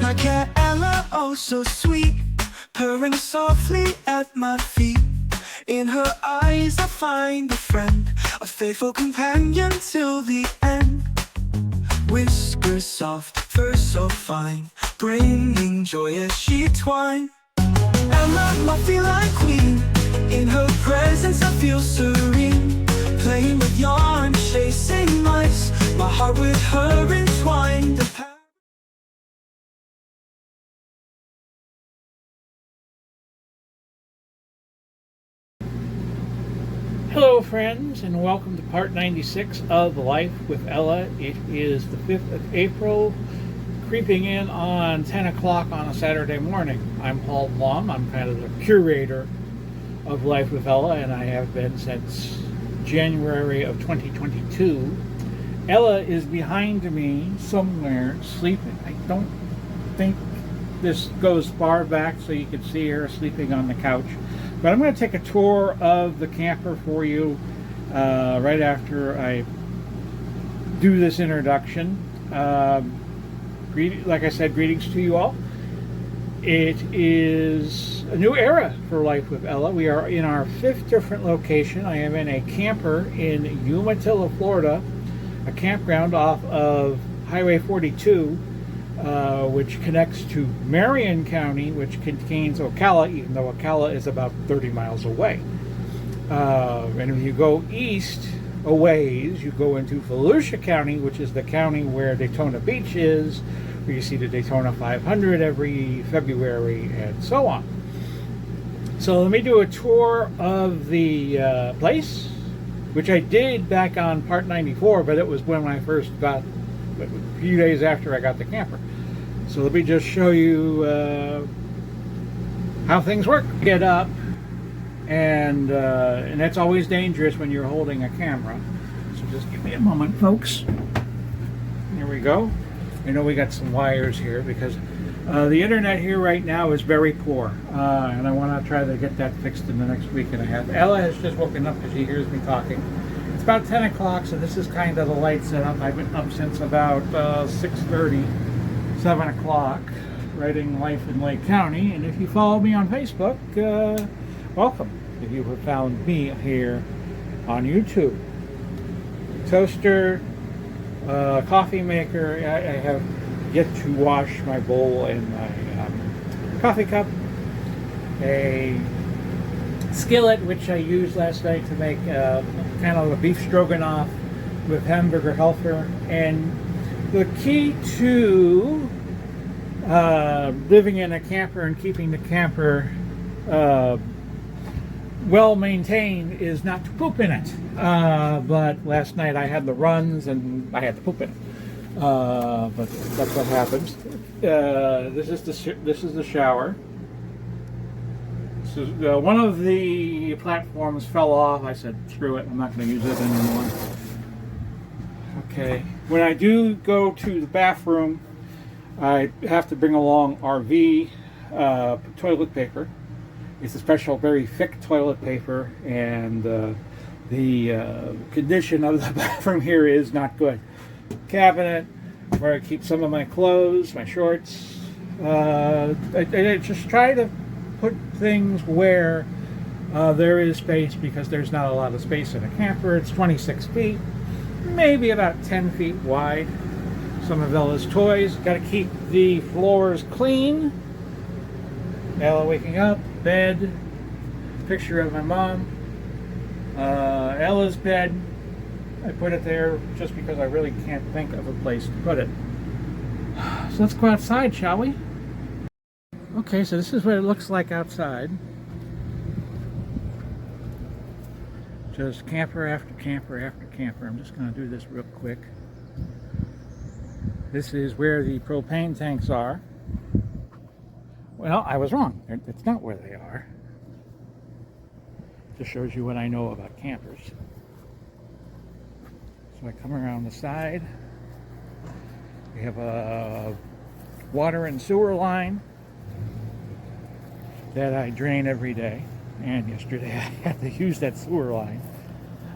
my cat Ella, oh so sweet, purring softly at my feet. In her eyes I find a friend, a faithful companion till the end. Whiskers soft, fur so fine, bringing joy as she twine. Ella, my feline queen, in her presence I feel serene. Playing with yarn, chasing mice, my heart with her entwined. Hello friends, and welcome to part 96 of Life with Ella. It is the 5th of April, creeping in on 10 o'clock on a Saturday morning. I'm Paul Blum. I'm kind of the curator of Life with Ella, and I have been since January of 2022. Ella is behind me somewhere sleeping. I don't think this goes far back so you can see her sleeping on the couch. But I'm going to take a tour of the camper for you right after I do this introduction. Like I said, greetings to you all. It is a new era for Life with Ella. We are in our 5th different location. I am in a camper in Umatilla, Florida, a campground off of Highway 42. Which connects to Marion County, which contains Ocala, even though Ocala is about 30 miles away. And if you go east a ways, you go into Volusia County, which is the county where Daytona Beach is, where you see the Daytona 500 every February, and so on. So let me do a tour of the place, which I did back on part 94, but it was when I first got, a few days after I got the camper. So let me just show you how things work. Get up, and that's always dangerous when you're holding a camera. So just give me a moment, folks. Here we go. I know we got some wires here because the internet here right now is very poor, and I want to try to get that fixed in the next week and a half. Ella has just woken up because she hears me talking. It's about 10 o'clock, so this is kind of the light setup. I've been up since about 6:30. 7 o'clock, writing Life in Lake County. And if you follow me on Facebook, welcome. If you have found me here on YouTube. Toaster, coffee maker. I have yet to wash my bowl and my coffee cup. A skillet, which I used last night to make kind of a beef stroganoff with hamburger helper. And the key to living in a camper and keeping the camper well maintained is not to poop in it. But last night I had the runs and I had to poop in it. But that's what happens. This is the shower. So one of the platforms fell off. I said, screw it, I'm not going to use it anymore. Okay, when I do go to the bathroom, I have to bring along RV toilet paper. It's a special, very thick toilet paper, and the condition of the bathroom here is not good. Cabinet where I keep some of my clothes, my shorts. I just try to put things where there is space, because there's not a lot of space in a camper. It's 26 feet. Maybe about 10 feet wide. Some of Ella's toys. Got to keep the floors clean. Ella waking up. Bed. Picture of my mom. Ella's bed. I put it there just because I really can't think of a place to put it. So let's go outside, shall we? Okay, so this is what it looks like outside. Just camper after camper after camper. I'm just going to do this real quick. This is where the propane tanks are. Well, I was wrong. It's not where they are. Just shows you what I know about campers. So I come around the side. We have a water and sewer line that I drain every day. And yesterday I had to use that sewer line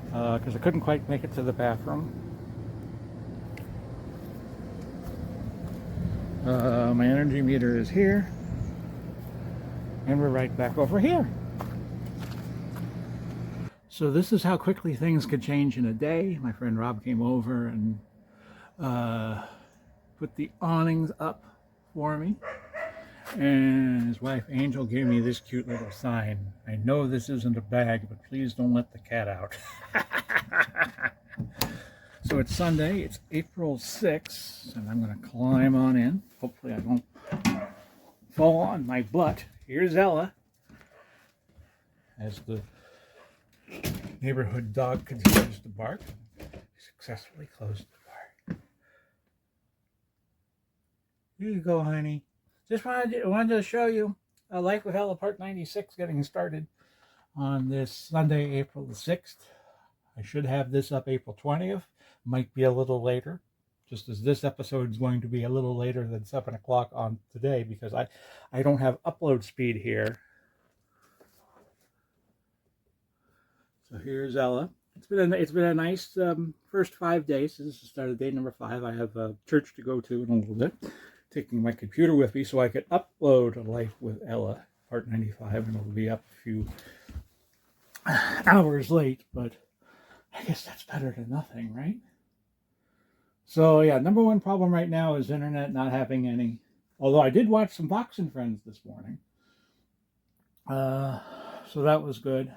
because I couldn't quite make it to the bathroom. My energy meter is here, and we're right back over here. So this is how quickly things could change in a day. My friend Rob came over and put the awnings up for me, and his wife Angel gave me this cute little sign. I know this isn't a bag, but please don't let the cat out. So it's Sunday, it's April 6th, and I'm going to climb on in. Hopefully I won't fall on my butt. Here's Ella, as the neighborhood dog continues to bark. Successfully closed the bar. Here you go, honey. Just wanted to show you Life with Ella Part 96 getting started on this Sunday, April the 6th. I should have this up April 20th. Might be a little later, just as this episode is going to be a little later than 7 o'clock on today, because I don't have upload speed here. So here's Ella. It's been a nice first 5 days. This is the start of day number 5. I have a church to go to in a little bit. Taking my computer with me so I could upload Life with Ella Part 95, and it'll be up a few hours late, but I guess that's better than nothing, right? So yeah, number one problem right now is internet not having any. Although I did watch some Fox and Friends this morning, so that was good.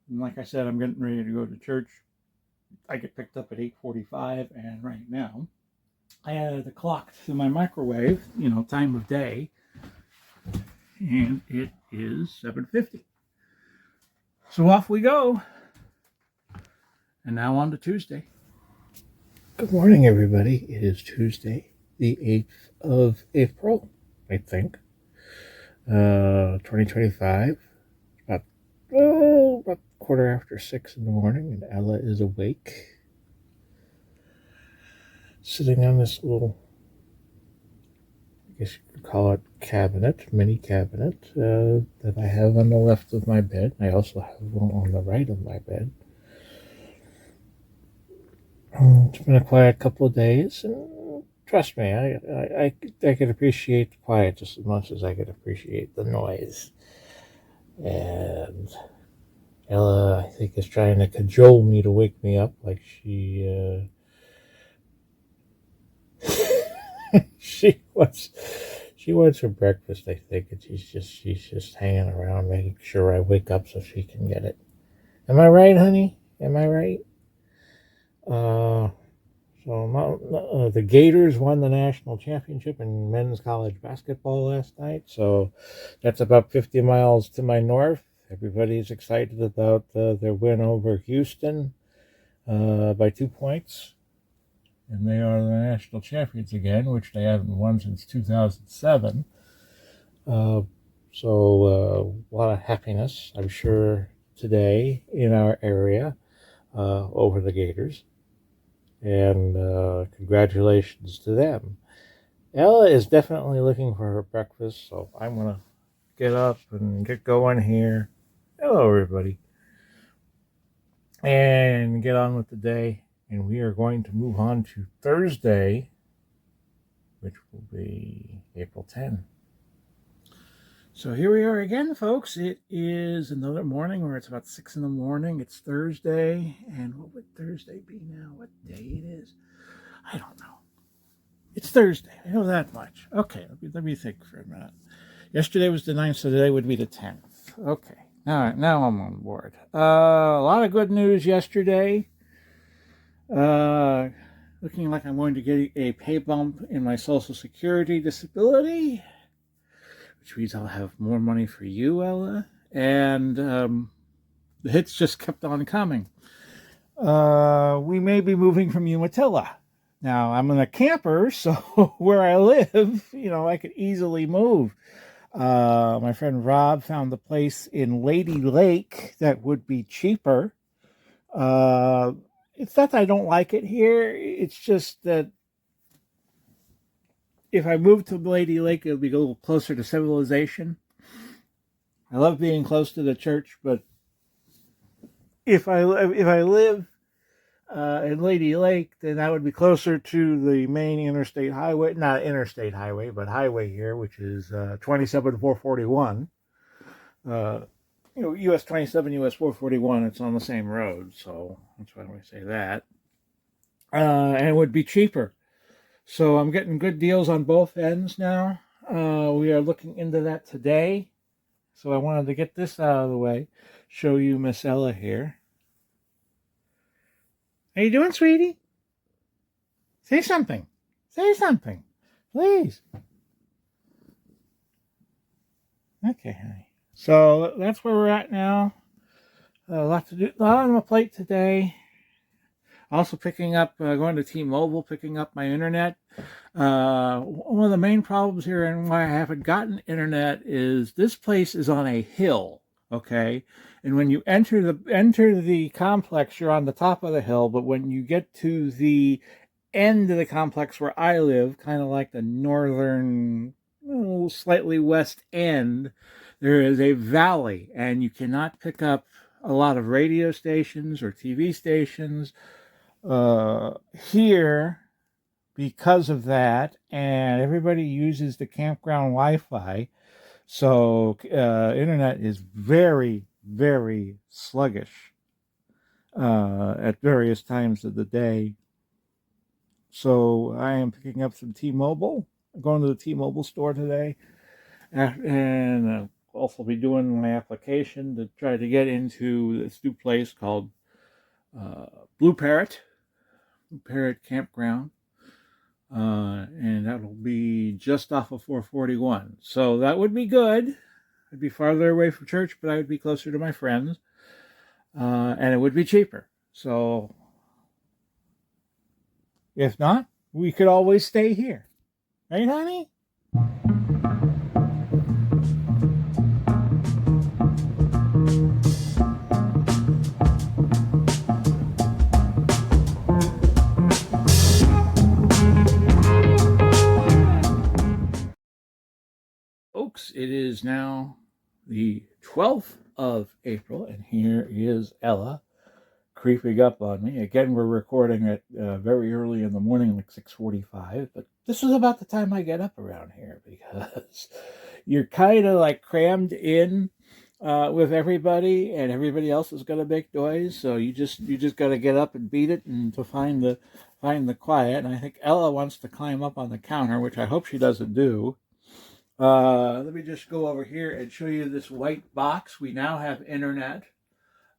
And like I said, I'm getting ready to go to church. I get picked up at 8:45, and right now I added the clock to my microwave, time of day, and it is 7:50. So off we go. And now on to Tuesday. Good morning, everybody. It is Tuesday, the 8th of April, I think, 2025. About 6:15 in the morning, and Ella is awake, sitting on this little, I guess you could call it mini cabinet, that I have on the left of my bed. I also have one on the right of my bed. It's been a quiet couple of days, and trust me, I could appreciate the quiet just as much as I could appreciate the noise. And Ella, I think, is trying to cajole me to wake me up, like she she wants her breakfast, I think, and she's just hanging around making sure I wake up so she can get it. Am I right, honey? Am I right? So the Gators won the national championship in men's college basketball last night. So that's about 50 miles to my north. Everybody's excited about their win over Houston by 2 points. And they are the national champions again, which they haven't won since 2007. So a lot of happiness, I'm sure, today in our area over the Gators. And congratulations to them. Ella is definitely looking for her breakfast, so I'm going to get up and get going here. Hello, everybody. And get on with the day. And we are going to move on to Thursday, which will be April 10. So here we are again, folks. It is another morning where it's about 6 in the morning. It's Thursday. And what would Thursday be now? What day it is? I don't know. It's Thursday. I know that much. Okay, let me think for a minute. Yesterday was the 9th, so today would be the 10th. Okay. All right, now I'm on board. A lot of good news yesterday. Looking like I'm going to get a pay bump in my Social Security disability, which means I'll have more money for you, Ella. And the hits just kept on coming. We may be moving from Umatilla. Now, I'm in a camper, so where I live, I could easily move. My friend Rob found a place in Lady Lake that would be cheaper. It's not that I don't like it here. It's just that if I moved to Lady Lake, it would be a little closer to civilization. I love being close to the church, but if I live in Lady Lake, then that would be closer to the main interstate highway, not interstate highway, but highway here, which is 27441. US 27, US 441, it's on the same road, so that's why we say that. And it would be cheaper. So I'm getting good deals on both ends now. We are looking into that today. So I wanted to get this out of the way, show you Miss Ella here. How you doing, sweetie? Say something. Say something, please. Okay, honey. So that's where we're at now. A lot to do, a lot on my plate today. Also picking up, going to T-Mobile, picking up my internet. One of the main problems here and why I haven't gotten internet is this place is on a hill, okay? And when you enter the complex, you're on the top of the hill, but when you get to the end of the complex where I live, kind of like the northern, slightly west end, there is a valley, and you cannot pick up a lot of radio stations or TV stations here because of that, and everybody uses the campground Wi-Fi, so internet is very, very sluggish at various times of the day. So I am picking up some T-Mobile. I'm going to the T-Mobile store today, and also be doing my application to try to get into this new place called Blue Parrot Campground, and that'll be just off of 441. So that would be good. I'd be farther away from church, but I would be closer to my friends, and it would be cheaper. So if not, we could always stay here, right, honey? Folks, it is now the 12th of April, and here is Ella creeping up on me. Again, we're recording at very early in the morning, like 6:45, but this is about the time I get up around here because you're kind of like crammed in with everybody, and everybody else is going to make noise, so you just got to get up and beat it and to find the quiet. And I think Ella wants to climb up on the counter, which I hope she doesn't do. Let me just go over here and show you this white box. We now have internet.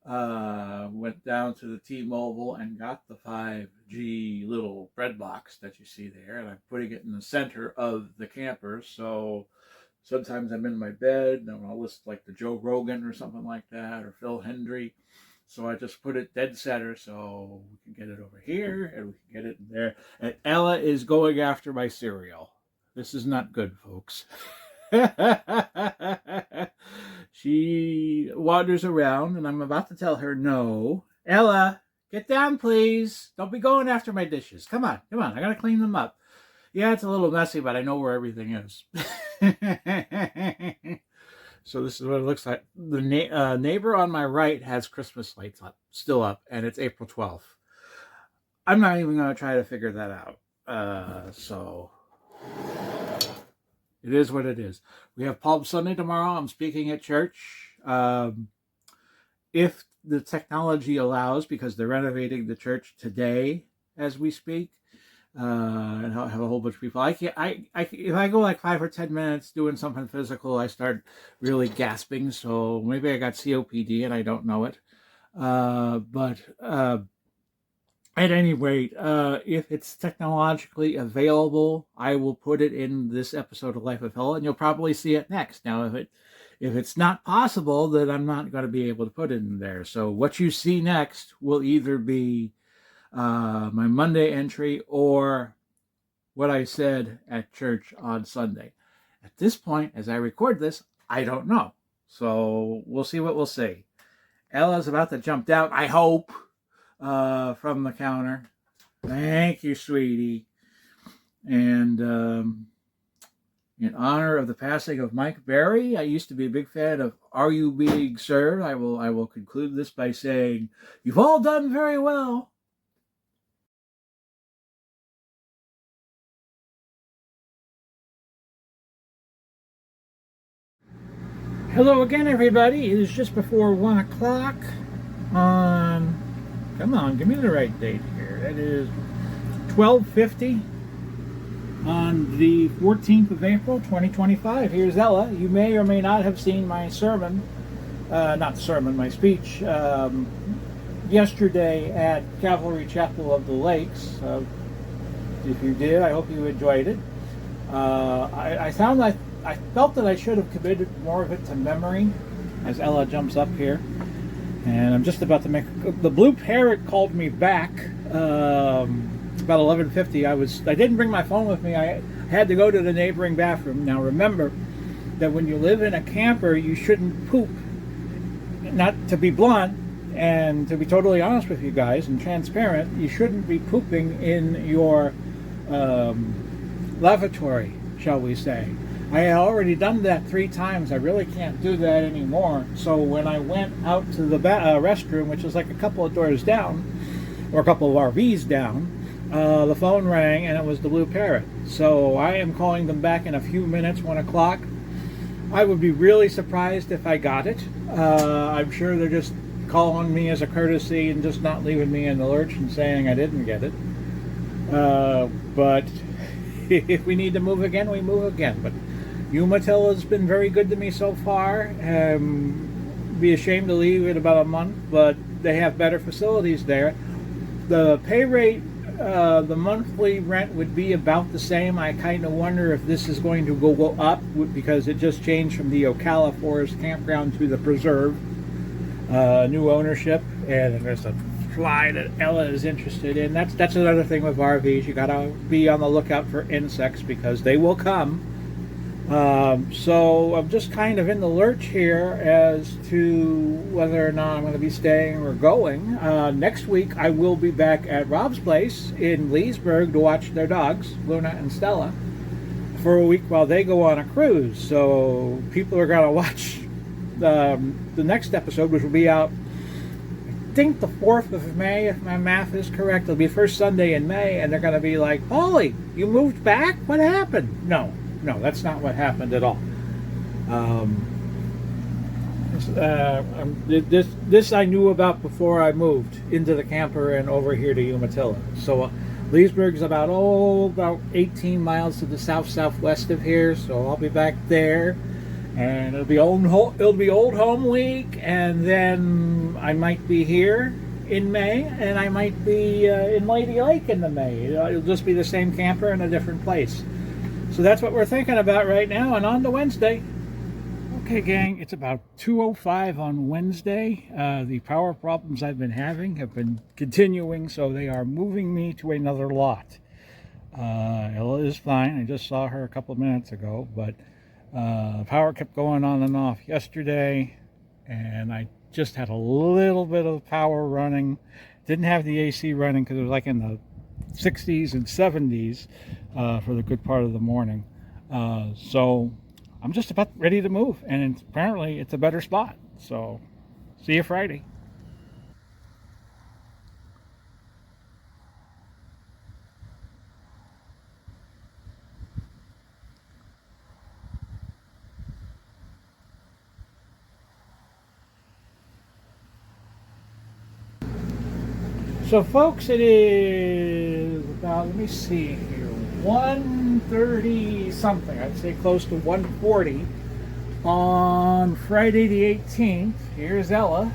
Went down to the T-Mobile and got the 5G little bread box that you see there, and I'm putting it in the center of the camper. So sometimes I'm in my bed and I'll listen like to Joe Rogan or something like that, or Phil Hendry. So I just put it dead center so we can get it over here and we can get it in there. And Ella is going after my cereal. This is not good, folks. She wanders around, and I'm about to tell her no. Ella, get down, please. Don't be going after my dishes. Come on. I gotta clean them up. Yeah, it's a little messy, but I know where everything is. So this is what it looks like. The neighbor on my right has Christmas lights still up, and it's April 12th. I'm not even going to try to figure that out. So it is what it is. We have Palm Sunday tomorrow. I'm speaking at church. If the technology allows, because they're renovating the church today as we speak, and I'll have a whole bunch of people. If I go like 5 or 10 minutes doing something physical, I start really gasping. So maybe I got COPD and I don't know it. But at any rate, if it's technologically available, I will put it in this episode of Life of Ella, and you'll probably see it next. Now, if it's not possible, then I'm not going to be able to put it in there. So what you see next will either be my Monday entry or what I said at church on Sunday. At this point, as I record this, I don't know. So we'll see what we'll see. Ella's about to jump down, I hope, from the counter. Thank you, sweetie. And in honor of the passing of Mike Berry, I used to be a big fan of Are You Being Served? I will conclude this by saying, you've all done very well. Hello again, everybody. It is just before 1 o'clock on, come on, give me the right date here. That is 12:50 on the 14th of April, 2025. Here's Ella. You may or may not have seen my sermon, my speech, yesterday at Cavalry Chapel of the Lakes. If you did, I hope you enjoyed it. I felt that I should have committed more of it to memory as Ella jumps up here. And I'm just about to make, the blue parrot called me back about 11:50. I didn't bring my phone with me. I had to go to the neighboring bathroom. Now remember that when you live in a camper, you shouldn't poop. Not to be blunt, and to be totally honest with you guys and transparent, you shouldn't be pooping in your lavatory, shall we say. I had already done that 3 times. I really can't do that anymore. So when I went out to the restroom, which is like a couple of doors down, or a couple of RVs down, the phone rang and it was the blue parrot. So I am calling them back in a few minutes, 1 o'clock. I would be really surprised if I got it. I'm sure they're just calling me as a courtesy and just not leaving me in the lurch and saying I didn't get it. But if we need to move again, we move again. But Umatilla been very good to me so far. Be ashamed to leave in about a month, but they have better facilities there. The pay rate, the monthly rent would be about the same. I kind of wonder if this is going to go up because it just changed from the Ocala Forest Campground to the Preserve. New ownership, and there's a fly that Ella is interested in. That's another thing with RVs. You gotta be on the lookout for insects because they will come. So I'm just kind of in the lurch here as to whether or not I'm going to be staying or going. Next week I will be back at Rob's place in Leesburg to watch their dogs, Luna and Stella, for a week while they go on a cruise. So people are going to watch the next episode, which will be out, I think, the 4th of May, if my math is correct. It'll be first Sunday in May, and they're going to be like, Pauly, you moved back? What happened? No, that's not what happened at all. This I knew about before I moved into the camper and over here to Umatilla. So Leesburg's about 18 miles to the southwest of here, so I'll be back there. And it'll be old home week, and then I might be here in May, and I might be in Lady Lake in the May. It'll just be the same camper in a different place. So that's what we're thinking about right now, and on to Wednesday. Okay, gang, it's about 2:05 on Wednesday. The power problems I've been having have been continuing, so they are moving me to another lot. Ella is fine. I just saw her a couple minutes ago, but power kept going on and off yesterday, and I just had a little bit of power running. Didn't have the AC running because it was like in the 60s and 70s for the good part of the morning. So I'm just about ready to move, and apparently it's a better spot. So see you Friday. So folks, it is about, let me see here, 1:30 something. I'd say close to 1:40 on Friday the 18th. Here's Ella.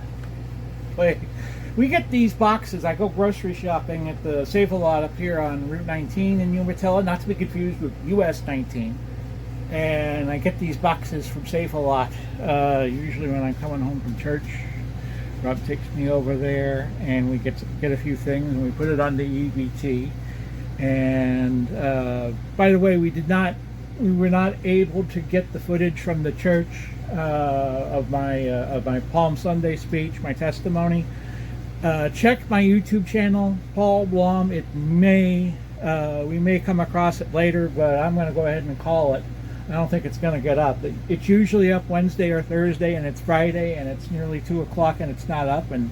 We get these boxes. I go grocery shopping at the Save-A-Lot up here on Route 19 in Umatilla, not to be confused with US 19. And I get these boxes from Save-A-Lot usually when I'm coming home from church. Rob takes me over there, and we get a few things, and we put it on the EBT. And by the way, we were not able to get the footage from the church of my Palm Sunday speech, my testimony. Check my YouTube channel, Paul Blom. We may come across it later, but I'm going to go ahead and call it. I don't think it's going to get up. It's usually up Wednesday or Thursday, and it's Friday, and it's nearly 2 o'clock, and it's not up. And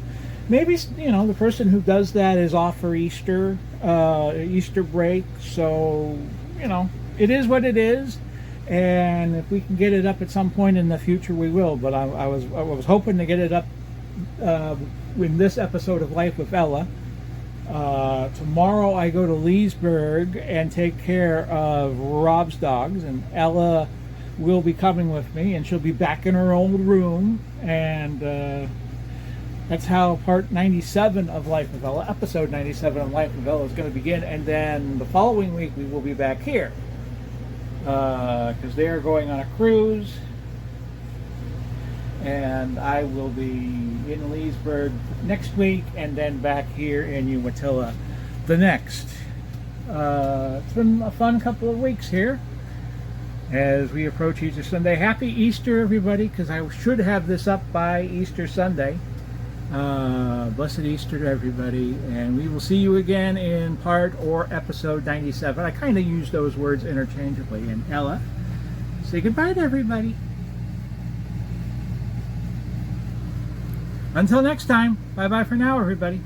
maybe, the person who does that is off for Easter break. So, it is what it is. and if we can get it up at some point in the future, we will. But I was hoping to get it up in this episode of Life with Ella. Tomorrow I go to Leesburg and take care of Rob's dogs, and Ella will be coming with me, and she'll be back in her old room, and that's how part 97 of Life with Ella, episode 97 of Life with Ella, is going to begin. And then the following week we will be back here because they are going on a cruise, and I will be in Leesburg next week, and then back here in Umatilla the next. It's been a fun couple of weeks here as we approach Easter Sunday. Happy Easter, everybody, because I should have this up by Easter Sunday. Blessed Easter to everybody, and we will see you again in part or episode 97. I kind of use those words interchangeably. And Ella, say goodbye to everybody. Until next time, bye-bye for now, everybody.